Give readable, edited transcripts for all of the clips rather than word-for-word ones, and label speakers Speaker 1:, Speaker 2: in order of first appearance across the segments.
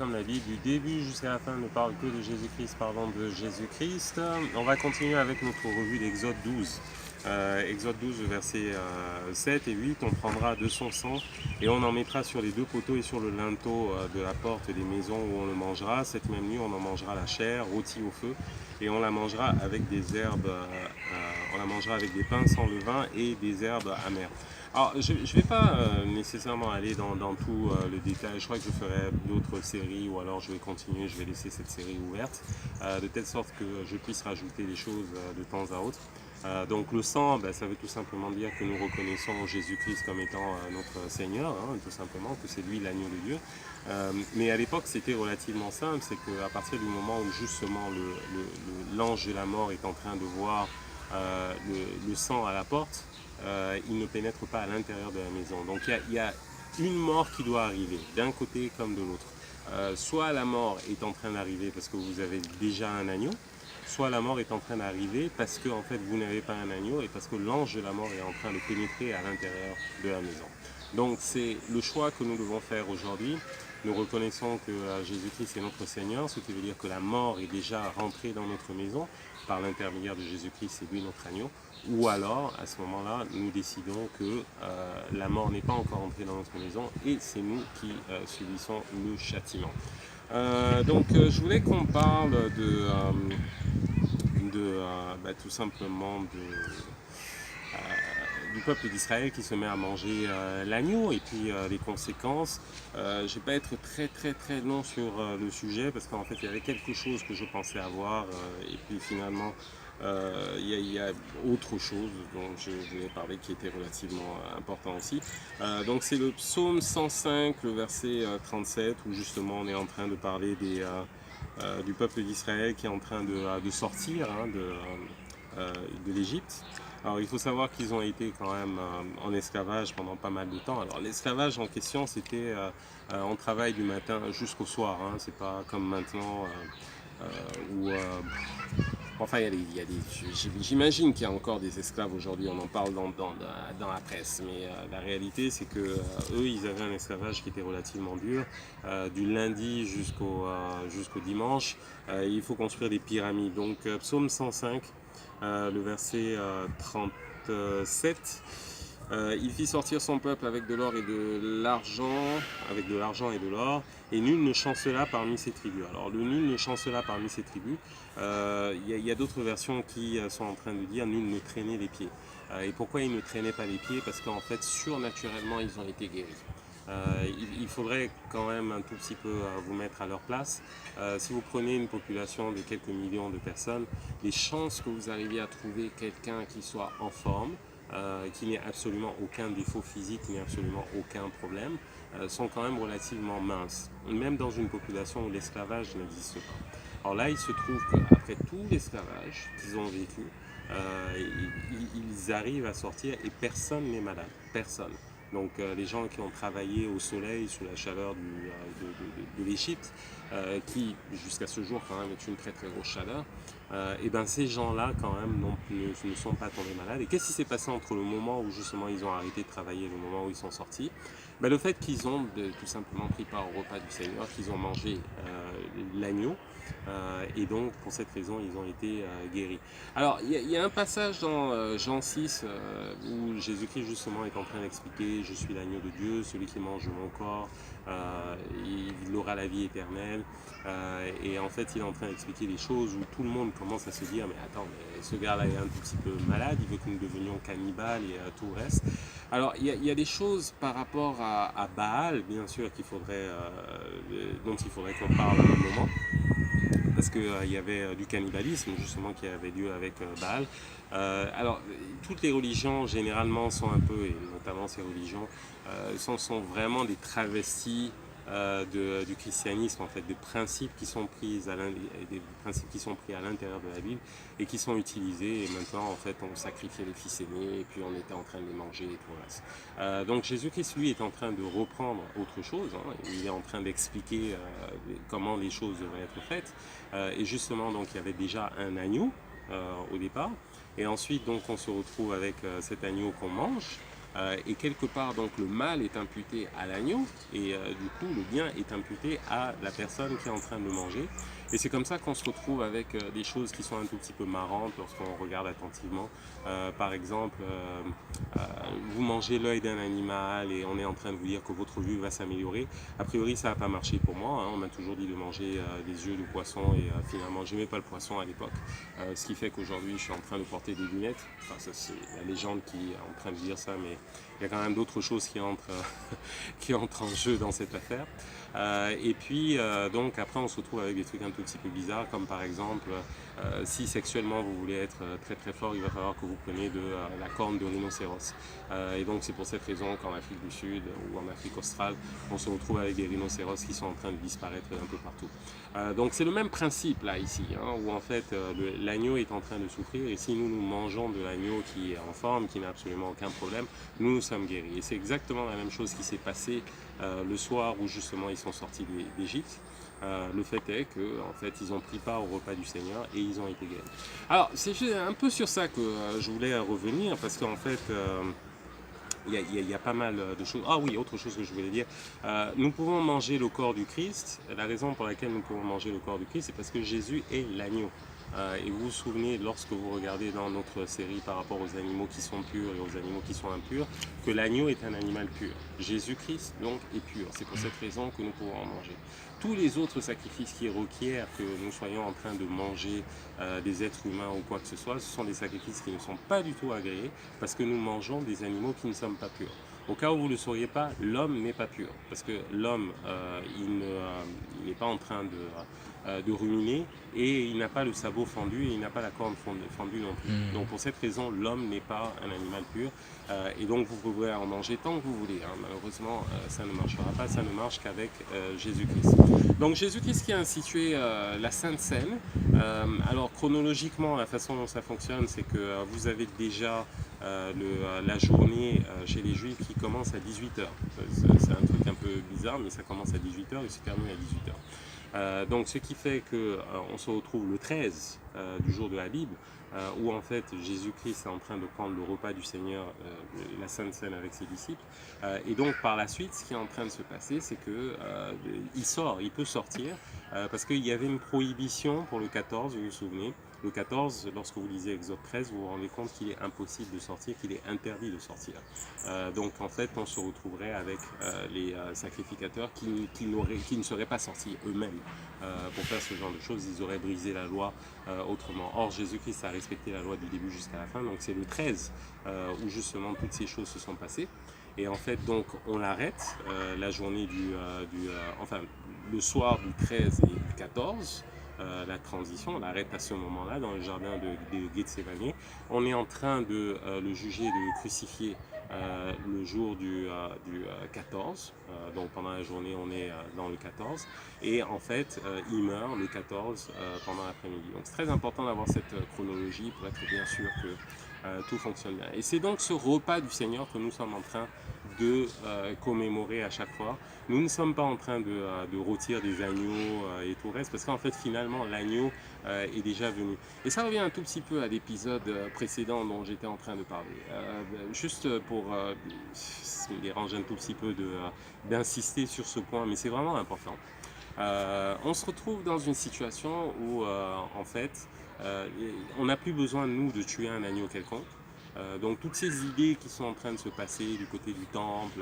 Speaker 1: comme la Bible, du début jusqu'à la fin ne parle que de Jésus-Christ, parlant de Jésus-Christ. On va continuer avec notre revue d'Exode 12. Exode 12, versets 7 et 8, on prendra de son sang et on en mettra sur les deux poteaux et sur le linteau de la porte des maisons où on le mangera. Cette même nuit, on en mangera la chair, rôtie au feu, et on la mangera avec des herbes, on la mangera avec des pains sans levain et des herbes amères. Alors, je ne vais pas nécessairement aller dans tout le détail. Je crois que je ferai d'autres séries ou alors je vais continuer, je vais laisser cette série ouverte de telle sorte que je puisse rajouter des choses de temps à autre. Donc le sang, ça veut tout simplement dire que nous reconnaissons Jésus-Christ comme étant notre Seigneur, tout simplement, que c'est lui l'agneau de Dieu. Mais à l'époque, c'était relativement simple, c'est qu'à partir du moment où justement l'ange de la mort est en train de voir le sang à la porte, il ne pénètre pas à l'intérieur de la maison. Donc il y a une mort qui doit arriver, d'un côté comme de l'autre. Soit la mort est en train d'arriver parce que vous avez déjà un agneau, soit la mort est en train d'arriver parce que en fait, vous n'avez pas un agneau et parce que l'ange de la mort est en train de pénétrer à l'intérieur de la maison. Donc c'est le choix que nous devons faire aujourd'hui. Nous reconnaissons que Jésus-Christ est notre Seigneur, ce qui veut dire que la mort est déjà rentrée dans notre maison par l'intermédiaire de Jésus-Christ, c'est lui notre agneau. Ou alors, à ce moment-là, nous décidons que la mort n'est pas encore entrée dans notre maison et c'est nous qui subissons le châtiment. Je voulais qu'on parle tout simplement du peuple d'Israël qui se met à manger l'agneau et puis les conséquences. Je ne vais pas être très long sur le sujet parce qu'en fait il y avait quelque chose que je pensais avoir et puis finalement il y a autre chose dont je voulais parler qui était relativement important aussi. Donc c'est le psaume 105, le verset 37 où justement on est en train de parler du peuple d'Israël qui est en train de sortir de l'Égypte. Alors il faut savoir qu'ils ont été quand même en esclavage pendant pas mal de temps. Alors l'esclavage en question c'était on travaille du matin jusqu'au soir, c'est pas comme maintenant où enfin j'imagine qu'il y a encore des esclaves aujourd'hui, on en parle dans la presse, mais la réalité c'est que eux ils avaient un esclavage qui était relativement dur, du lundi jusqu'au dimanche. Il faut construire des pyramides. Donc psaume 105, le verset 37. Il fit sortir son peuple avec de l'or et de l'argent, avec de l'argent et de l'or, et nul ne chancela parmi ses tribus. Alors le nul ne chancela parmi ses tribus, il y a d'autres versions qui sont en train de dire nul ne traînait les pieds. Et pourquoi ils ne traînaient pas les pieds? Parce qu'en fait surnaturellement ils ont été guéris. Il faudrait quand même un tout petit peu vous mettre à leur place. Si vous prenez une population de quelques millions de personnes, les chances que vous arriviez à trouver quelqu'un qui soit en forme, qui n'ait absolument aucun défaut physique, qui n'ait absolument aucun problème, sont quand même relativement minces, même dans une population où l'esclavage n'existe pas. Alors là, il se trouve qu'après tout l'esclavage qu'ils ont vécu, ils arrivent à sortir et personne n'est malade, personne. Donc les gens qui ont travaillé au soleil sous la chaleur de l'Égypte, qui jusqu'à ce jour quand même est une très grosse chaleur, et ben ces gens-là quand même ne sont pas tombés malades. Et qu'est-ce qui s'est passé entre le moment où justement ils ont arrêté de travailler et le moment où ils sont sortis? Le fait qu'ils ont tout simplement pris part au repas du Seigneur, qu'ils ont mangé l'agneau, et donc pour cette raison ils ont été guéris. Alors il y a un passage dans Jean 6 où Jésus-Christ justement est en train d'expliquer: je suis l'agneau de Dieu, celui qui mange mon corps, il aura la vie éternelle. Et en fait il est en train d'expliquer des choses où tout le monde commence à se dire: mais attends, mais ce gars là est un tout petit peu malade, il veut que nous devenions cannibales et tout le reste. Alors il y a des choses par rapport à Baal bien sûr dont il faudrait qu'on parle à un moment, parce qu'il y avait du cannibalisme justement qui avait lieu avec Baal. Alors toutes les religions généralement sont un peu, et notamment ces religions, sont vraiment des travestis du christianisme, en fait, des principes qui sont pris à l'intérieur de la Bible et qui sont utilisés. Et maintenant, en fait, on sacrifiait les fils aînés et puis on était en train de les manger et tout le reste. Donc Jésus-Christ, lui, est en train de reprendre autre chose. Il est en train d'expliquer comment les choses devraient être faites. Et justement, donc, il y avait déjà un agneau au départ. Et ensuite, donc, on se retrouve avec cet agneau qu'on mange. Et quelque part, donc, le mal est imputé à l'agneau, et du coup, le bien est imputé à la personne qui est en train de manger. Et c'est comme ça qu'on se retrouve avec des choses qui sont un tout petit peu marrantes lorsqu'on regarde attentivement. Par exemple, vous mangez l'œil d'un animal et on est en train de vous dire que votre vue va s'améliorer. A priori, ça n'a pas marché pour moi, hein. On m'a toujours dit de manger des yeux de poisson et finalement, je n'aimais pas le poisson à l'époque. Ce qui fait qu'aujourd'hui, je suis en train de porter des lunettes. Enfin, ça, c'est la légende qui est en train de dire ça, mais il y a quand même d'autres choses qui entrent, qui entrent en jeu dans cette affaire. Et puis, donc, après, on se retrouve avec des trucs un tout petit peu bizarres, comme par exemple, si sexuellement vous voulez être très très fort, il va falloir que vous preniez de la corne de rhinocéros. Et donc, c'est pour cette raison qu'en Afrique du Sud ou en Afrique australe, on se retrouve avec des rhinocéros qui sont en train de disparaître un peu partout. Donc, c'est le même principe là, ici, hein, où en fait, l'agneau est en train de souffrir, et si nous mangeons de l'agneau qui est en forme, qui n'a absolument aucun problème, nous sommes guéris. Et c'est exactement la même chose qui s'est passé le soir où justement ils sont sortis d'Égypte. Le fait est que en fait, ils ont pris part au repas du Seigneur et ils ont été guéris. Alors, c'est un peu sur ça que je voulais revenir, parce qu'en fait, il y a pas mal de choses. Ah oui, autre chose que je voulais dire. Nous pouvons manger le corps du Christ. La raison pour laquelle nous pouvons manger le corps du Christ, c'est parce que Jésus est l'agneau. Et vous vous souvenez, lorsque vous regardez dans notre série par rapport aux animaux qui sont purs et aux animaux qui sont impurs, que l'agneau est un animal pur. Jésus-Christ, donc, est pur. C'est pour cette raison que nous pouvons en manger. Tous les autres sacrifices qui requièrent que nous soyons en train de manger des êtres humains ou quoi que ce soit, ce sont des sacrifices qui ne sont pas du tout agréés, parce que nous mangeons des animaux qui ne sont pas purs. Au cas où vous ne le sauriez pas, l'homme n'est pas pur, parce que l'homme, il n'est pas en train de ruminer, et il n'a pas le sabot fendu, et il n'a pas la corne fendue non plus. Donc pour cette raison, l'homme n'est pas un animal pur, et donc vous pouvez en manger tant que vous voulez, hein. Malheureusement, ça ne marchera pas, ça ne marche qu'avec Jésus-Christ. Donc Jésus-Christ qui a institué la Sainte Seine. Alors chronologiquement, la façon dont ça fonctionne, c'est que vous avez déjà la journée chez les Juifs qui commence à 18h. C'est un truc un peu bizarre, mais ça commence à 18h et se termine à 18h. Donc ce qui fait qu'on se retrouve le 13 du jour de la Bible, où en fait Jésus-Christ est en train de prendre le repas du Seigneur, la Sainte Seine avec ses disciples. Et donc par la suite, ce qui est en train de se passer, c'est qu'il peut sortir, parce qu'il y avait une prohibition pour le 14, vous vous souvenez. Le 14, lorsque vous lisez Exode 13, vous vous rendez compte qu'il est impossible de sortir, qu'il est interdit de sortir. Donc en fait, on se retrouverait avec les sacrificateurs qui ne seraient pas sortis eux-mêmes pour faire ce genre de choses. Ils auraient brisé la loi autrement. Or, Jésus-Christ a respecté la loi du début jusqu'à la fin. Donc c'est le 13 où justement toutes ces choses se sont passées. Et en fait, donc, on l'arrête la journée enfin, le soir du 13 et du 14. La transition, on l'arrête à ce moment-là dans le jardin de Gethsémani. On est en train de le juger, de le crucifier le jour du 14. Donc pendant la journée, on est dans le 14. Et en fait, il meurt le 14 pendant l'après-midi. Donc c'est très important d'avoir cette chronologie pour être bien sûr que tout fonctionne bien. Et c'est donc ce repas du Seigneur que nous sommes en train de commémorer à chaque fois. Nous ne sommes pas en train de rôtir des agneaux et tout le reste, parce qu'en fait finalement l'agneau est déjà venu. Et ça revient un tout petit peu à l'épisode précédent dont j'étais en train de parler. Juste pour, ça me dérange un tout petit peu d'insister sur ce point, mais c'est vraiment important. On se retrouve dans une situation où en fait on n'a plus besoin de nous de tuer un agneau quelconque. Donc toutes ces idées qui sont en train de se passer du côté du temple,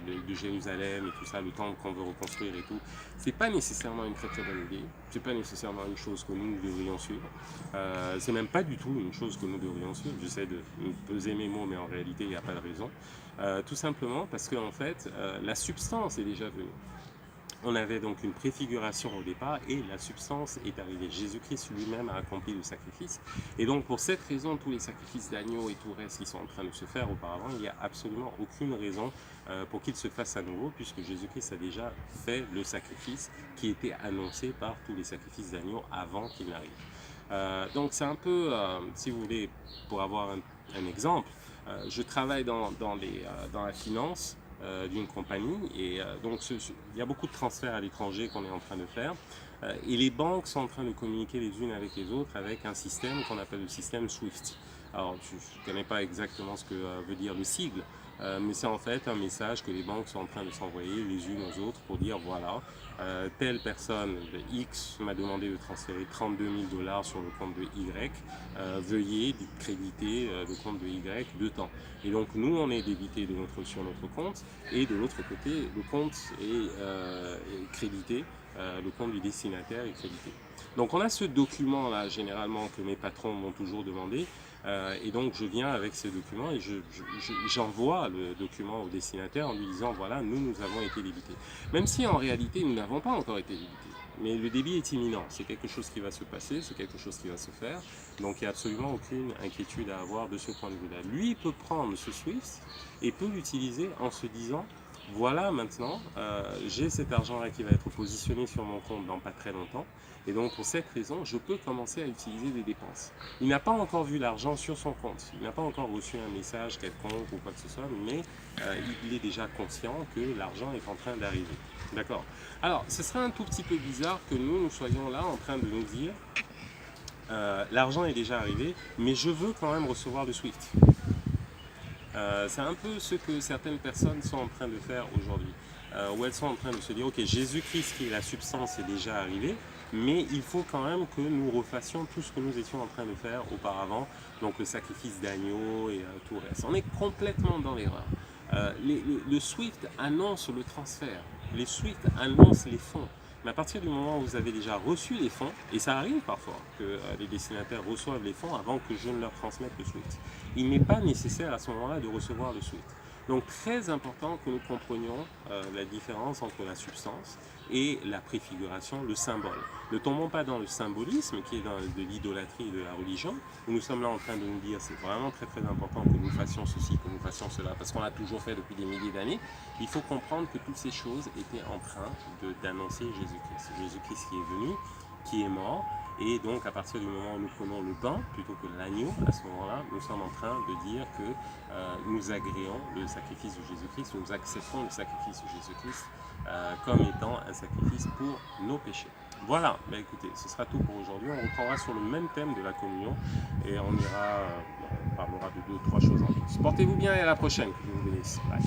Speaker 1: de Jérusalem et tout ça, le temple qu'on veut reconstruire et tout, c'est pas nécessairement une très très bonne idée, c'est pas nécessairement une chose que nous devrions suivre, c'est même pas du tout une chose que nous devrions suivre. J'essaie de peser mes mots, mais en réalité il n'y a pas de raison, tout simplement parce que en fait la substance est déjà venue. On avait donc une préfiguration au départ et la substance est arrivée. Jésus-Christ lui-même a accompli le sacrifice. Et donc pour cette raison, tous les sacrifices d'agneaux et tout le reste qui sont en train de se faire auparavant, il n'y a absolument aucune raison pour qu'ils se fassent à nouveau, puisque Jésus-Christ a déjà fait le sacrifice qui était annoncé par tous les sacrifices d'agneaux avant qu'il n'arrive. Donc c'est un peu, si vous voulez, pour avoir un exemple, je travaille dans la finance d'une compagnie, et donc il y a beaucoup de transferts à l'étranger qu'on est en train de faire, et les banques sont en train de communiquer les unes avec les autres avec un système qu'on appelle le système SWIFT. Alors je ne connais pas exactement ce que veut dire le sigle, mais c'est en fait un message que les banques sont en train de s'envoyer les unes aux autres pour dire voilà, telle personne X m'a demandé de transférer 32 000 dollars sur le compte de Y, veuillez créditer le compte de Y de temps. Et donc nous on est débité sur notre compte, et de l'autre côté le compte est crédité, le compte du destinataire est crédité. Donc on a ce document là généralement que mes patrons m'ont toujours demandé, et donc je viens avec ce document et j'envoie le document au destinataire en lui disant voilà, nous avons été débités. Même si en réalité nous n'avons pas encore été débités. Mais le débit est imminent, c'est quelque chose qui va se passer, c'est quelque chose qui va se faire, donc il n'y a absolument aucune inquiétude à avoir de ce point de vue-là. Lui peut prendre ce SWIFT et peut l'utiliser en se disant voilà, maintenant j'ai cet argent-là qui va être positionné sur mon compte dans pas très longtemps, et donc pour cette raison je peux commencer à utiliser des dépenses. Il n'a pas encore vu l'argent sur son compte, il n'a pas encore reçu un message quelconque ou quoi que ce soit, mais il est déjà conscient que l'argent est en train d'arriver. D'accord. Alors, ce serait un tout petit peu bizarre que nous soyons là en train de nous dire l'argent est déjà arrivé, mais je veux quand même recevoir le SWIFT. C'est un peu ce que certaines personnes sont en train de faire aujourd'hui, où elles sont en train de se dire ok, Jésus-Christ qui est la substance est déjà arrivé, mais il faut quand même que nous refassions tout ce que nous étions en train de faire auparavant, donc le sacrifice d'agneau et tout le reste. On est complètement dans l'erreur. Le SWIFT annonce le transfert, les SWIFT annoncent les fonds. Mais à partir du moment où vous avez déjà reçu les fonds, et ça arrive parfois que les destinataires reçoivent les fonds avant que je ne leur transmette le SWIFT, il n'est pas nécessaire à ce moment-là de recevoir le SWIFT. Donc très important que nous comprenions la différence entre la substance et la préfiguration, le symbole. Ne tombons pas dans le symbolisme qui est dans de l'idolâtrie et de la religion, où nous sommes là en train de nous dire c'est vraiment très important que nous fassions ceci, que nous fassions cela, parce qu'on l'a toujours fait depuis des milliers d'années. Il faut comprendre que toutes ces choses étaient en train d'annoncer Jésus-Christ. Jésus-Christ qui est venu, qui est mort, et donc à partir du moment où nous prenons le pain plutôt que l'agneau, à ce moment-là, nous sommes en train de dire que nous agréons le sacrifice de Jésus-Christ, nous acceptons le sacrifice de Jésus-Christ comme étant un sacrifice pour nos péchés. Voilà, bah écoutez, ce sera tout pour aujourd'hui. On reprendra sur le même thème de la communion et on parlera de 2 ou 3 choses en plus. Portez-vous bien et à la prochaine, que Dieu vous bénisse. Bye.